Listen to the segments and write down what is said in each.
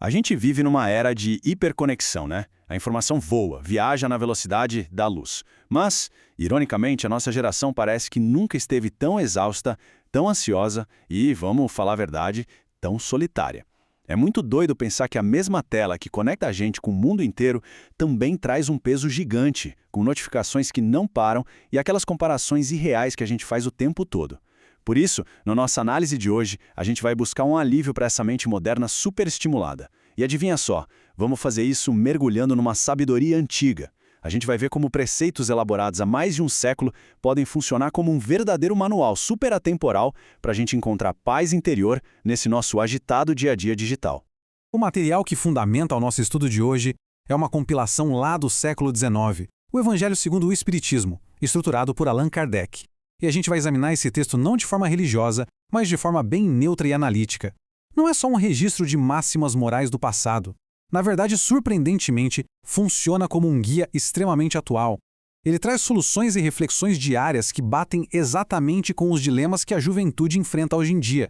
A gente vive numa era de hiperconexão, né? A informação voa, viaja na velocidade da luz. Mas, ironicamente, a nossa geração parece que nunca esteve tão exausta, tão ansiosa e, vamos falar a verdade, tão solitária. É muito doido pensar que a mesma tela que conecta a gente com o mundo inteiro também traz um peso gigante, com notificações que não param e aquelas comparações irreais que a gente faz o tempo todo. Por isso, na nossa análise de hoje, a gente vai buscar um alívio para essa mente moderna superestimulada. E adivinha só, vamos fazer isso mergulhando numa sabedoria antiga. A gente vai ver como preceitos elaborados há mais de um século podem funcionar como um verdadeiro manual super atemporal para a gente encontrar paz interior nesse nosso agitado dia a dia digital. O material que fundamenta o nosso estudo de hoje é uma compilação lá do século XIX, o Evangelho segundo o Espiritismo, estruturado por Allan Kardec. E a gente vai examinar esse texto não de forma religiosa, mas de forma bem neutra e analítica. Não é só um registro de máximas morais do passado. Na verdade, surpreendentemente, funciona como um guia extremamente atual. Ele traz soluções e reflexões diárias que batem exatamente com os dilemas que a juventude enfrenta hoje em dia.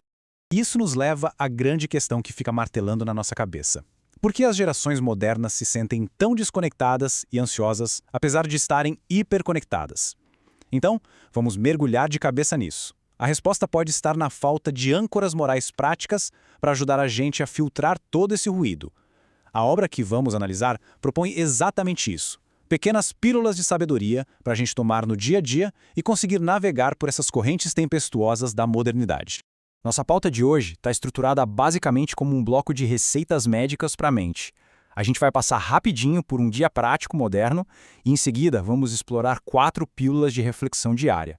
Isso nos leva à grande questão que fica martelando na nossa cabeça. Por que as gerações modernas se sentem tão desconectadas e ansiosas, apesar de estarem hiperconectadas? Então, vamos mergulhar de cabeça nisso. A resposta pode estar na falta de âncoras morais práticas para ajudar a gente a filtrar todo esse ruído. A obra que vamos analisar propõe exatamente isso. Pequenas pílulas de sabedoria para a gente tomar no dia a dia e conseguir navegar por essas correntes tempestuosas da modernidade. Nossa pauta de hoje está estruturada basicamente como um bloco de receitas médicas para a mente. A gente vai passar rapidinho por um dia prático moderno e, em seguida, vamos explorar 4 pílulas de reflexão diária.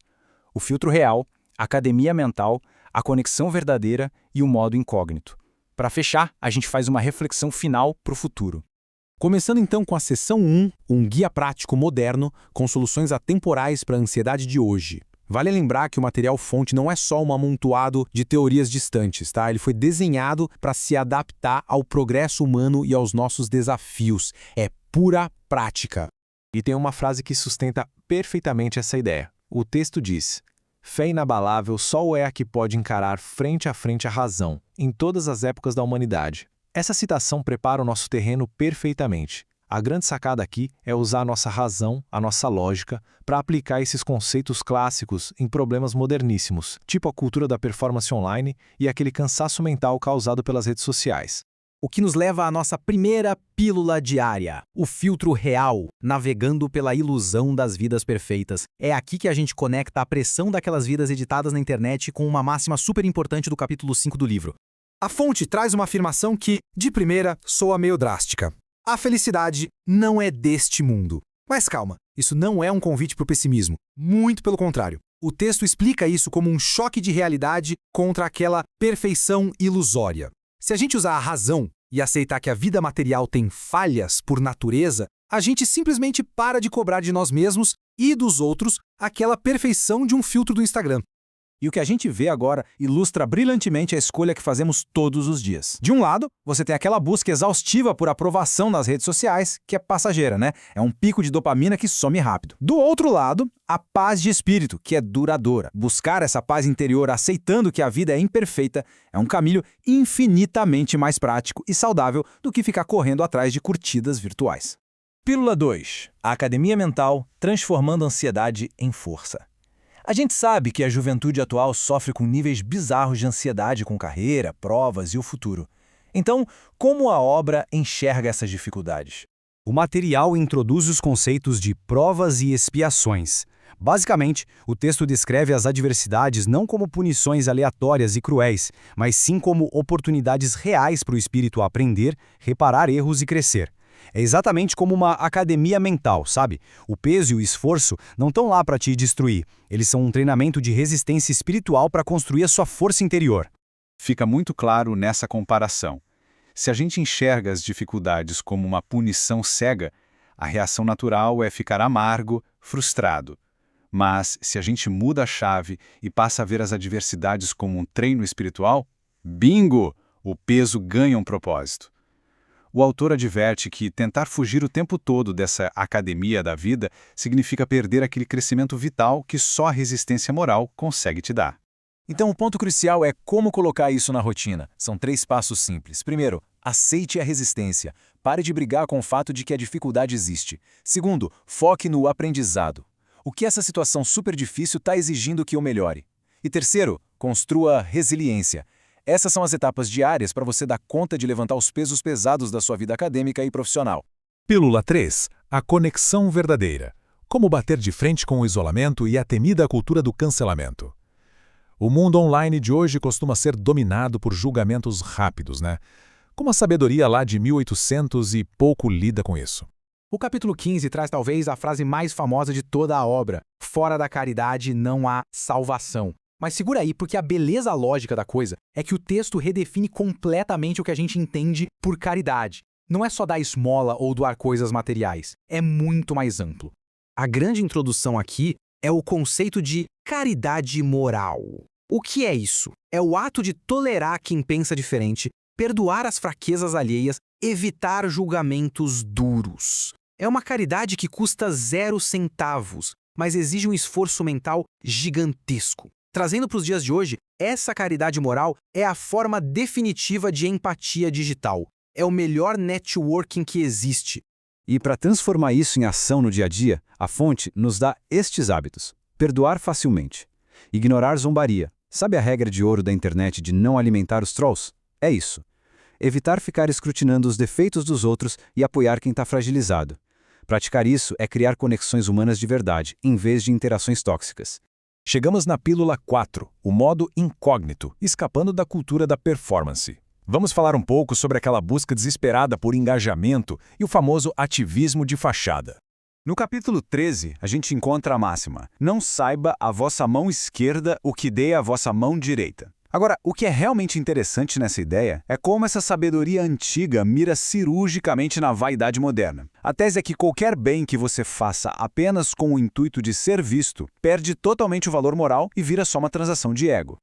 O filtro real, a academia mental, a conexão verdadeira e o modo incógnito. Para fechar, a gente faz uma reflexão final para o futuro. Começando então com a seção 1, um guia prático moderno com soluções atemporais para a ansiedade de hoje. Vale lembrar que o material fonte não é só um amontoado de teorias distantes, tá? Ele foi desenhado para se adaptar ao progresso humano e aos nossos desafios. É pura prática. E tem uma frase que sustenta perfeitamente essa ideia. O texto diz: fé inabalável só é a que pode encarar frente a frente a razão, em todas as épocas da humanidade. Essa citação prepara o nosso terreno perfeitamente. A grande sacada aqui é usar a nossa razão, a nossa lógica, para aplicar esses conceitos clássicos em problemas moderníssimos, tipo a cultura da performance online e aquele cansaço mental causado pelas redes sociais. O que nos leva à nossa primeira pílula diária, o filtro real, navegando pela ilusão das vidas perfeitas. É aqui que a gente conecta a pressão daquelas vidas editadas na internet com uma máxima super importante do capítulo 5 do livro. A fonte traz uma afirmação que, de primeira, soa meio drástica. A felicidade não é deste mundo. Mas calma, isso não é um convite para o pessimismo. Muito pelo contrário. O texto explica isso como um choque de realidade contra aquela perfeição ilusória. Se a gente usar a razão e aceitar que a vida material tem falhas por natureza, a gente simplesmente para de cobrar de nós mesmos e dos outros aquela perfeição de um filtro do Instagram. E o que a gente vê agora ilustra brilhantemente a escolha que fazemos todos os dias. De um lado, você tem aquela busca exaustiva por aprovação nas redes sociais, que é passageira, né? É um pico de dopamina que some rápido. Do outro lado, a paz de espírito, que é duradoura. Buscar essa paz interior aceitando que a vida é imperfeita é um caminho infinitamente mais prático e saudável do que ficar correndo atrás de curtidas virtuais. Pílula 2. A academia mental transformando a ansiedade em força. A gente sabe que a juventude atual sofre com níveis bizarros de ansiedade com carreira, provas e o futuro. Então, como a obra enxerga essas dificuldades? O material introduz os conceitos de provas e expiações. Basicamente, o texto descreve as adversidades não como punições aleatórias e cruéis, mas sim como oportunidades reais para o espírito aprender, reparar erros e crescer. É exatamente como uma academia mental, sabe? O peso e o esforço não estão lá para te destruir. Eles são um treinamento de resistência espiritual para construir a sua força interior. Fica muito claro nessa comparação. Se a gente enxerga as dificuldades como uma punição cega, a reação natural é ficar amargo, frustrado. Mas, se a gente muda a chave e passa a ver as adversidades como um treino espiritual, bingo! O peso ganha um propósito. O autor adverte que tentar fugir o tempo todo dessa academia da vida significa perder aquele crescimento vital que só a resistência moral consegue te dar. Então, o ponto crucial é como colocar isso na rotina. São 3 passos simples. Primeiro, aceite a resistência. Pare de brigar com o fato de que a dificuldade existe. Segundo, foque no aprendizado. O que essa situação super difícil está exigindo que eu melhore? E terceiro, construa resiliência. Essas são as etapas diárias para você dar conta de levantar os pesos pesados da sua vida acadêmica e profissional. Pílula 3. A conexão verdadeira. Como bater de frente com o isolamento e a temida cultura do cancelamento. O mundo online de hoje costuma ser dominado por julgamentos rápidos, né? Como a sabedoria lá de 1800 e pouco lida com isso. O capítulo 15 traz talvez a frase mais famosa de toda a obra: fora da caridade não há salvação. Mas segura aí, porque a beleza lógica da coisa é que o texto redefine completamente o que a gente entende por caridade. Não é só dar esmola ou doar coisas materiais, é muito mais amplo. A grande introdução aqui é o conceito de caridade moral. O que é isso? É o ato de tolerar quem pensa diferente, perdoar as fraquezas alheias, evitar julgamentos duros. É uma caridade que custa 0 centavos, mas exige um esforço mental gigantesco. Trazendo para os dias de hoje, essa caridade moral é a forma definitiva de empatia digital. É o melhor networking que existe. E para transformar isso em ação no dia a dia, a fonte nos dá estes hábitos. Perdoar facilmente. Ignorar zombaria. Sabe a regra de ouro da internet de não alimentar os trolls? É isso. Evitar ficar escrutinando os defeitos dos outros e apoiar quem está fragilizado. Praticar isso é criar conexões humanas de verdade, em vez de interações tóxicas. Chegamos na pílula 4, o modo incógnito, escapando da cultura da performance. Vamos falar um pouco sobre aquela busca desesperada por engajamento e o famoso ativismo de fachada. No capítulo 13, a gente encontra a máxima: não saiba a vossa mão esquerda o que dê a vossa mão direita. Agora, o que é realmente interessante nessa ideia é como essa sabedoria antiga mira cirurgicamente na vaidade moderna. A tese é que qualquer bem que você faça apenas com o intuito de ser visto perde totalmente o valor moral e vira só uma transação de ego.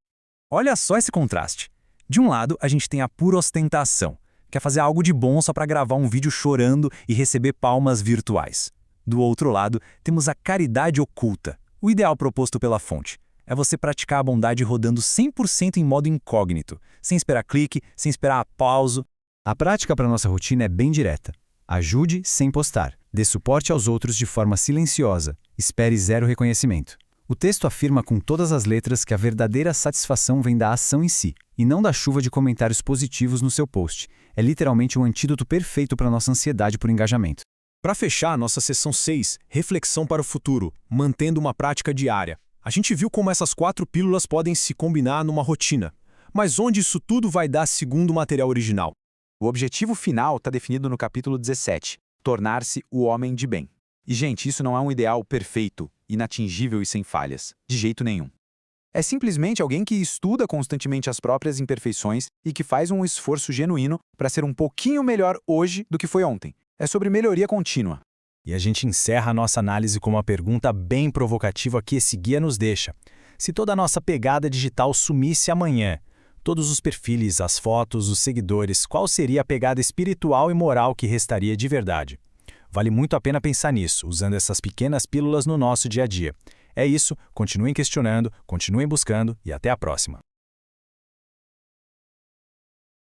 Olha só esse contraste. De um lado, a gente tem a pura ostentação. Quer fazer algo de bom só para gravar um vídeo chorando e receber palmas virtuais. Do outro lado, temos a caridade oculta, o ideal proposto pela fonte. É você praticar a bondade rodando 100% em modo incógnito, sem esperar clique, sem esperar aplauso. A prática para nossa rotina é bem direta. Ajude sem postar. Dê suporte aos outros de forma silenciosa. Espere 0 reconhecimento. O texto afirma com todas as letras que a verdadeira satisfação vem da ação em si, e não da chuva de comentários positivos no seu post. É literalmente um antídoto perfeito para nossa ansiedade por engajamento. Para fechar nossa sessão 6, reflexão para o futuro, mantendo uma prática diária. A gente viu como essas 4 pílulas podem se combinar numa rotina. Mas onde isso tudo vai dar segundo o material original? O objetivo final está definido no capítulo 17, tornar-se o homem de bem. E, gente, isso não é um ideal perfeito, inatingível e sem falhas, de jeito nenhum. É simplesmente alguém que estuda constantemente as próprias imperfeições e que faz um esforço genuíno para ser um pouquinho melhor hoje do que foi ontem. É sobre melhoria contínua. E a gente encerra a nossa análise com uma pergunta bem provocativa que esse guia nos deixa. Se toda a nossa pegada digital sumisse amanhã, todos os perfis, as fotos, os seguidores, qual seria a pegada espiritual e moral que restaria de verdade? Vale muito a pena pensar nisso, usando essas pequenas pílulas no nosso dia a dia. É isso, continuem questionando, continuem buscando e até a próxima.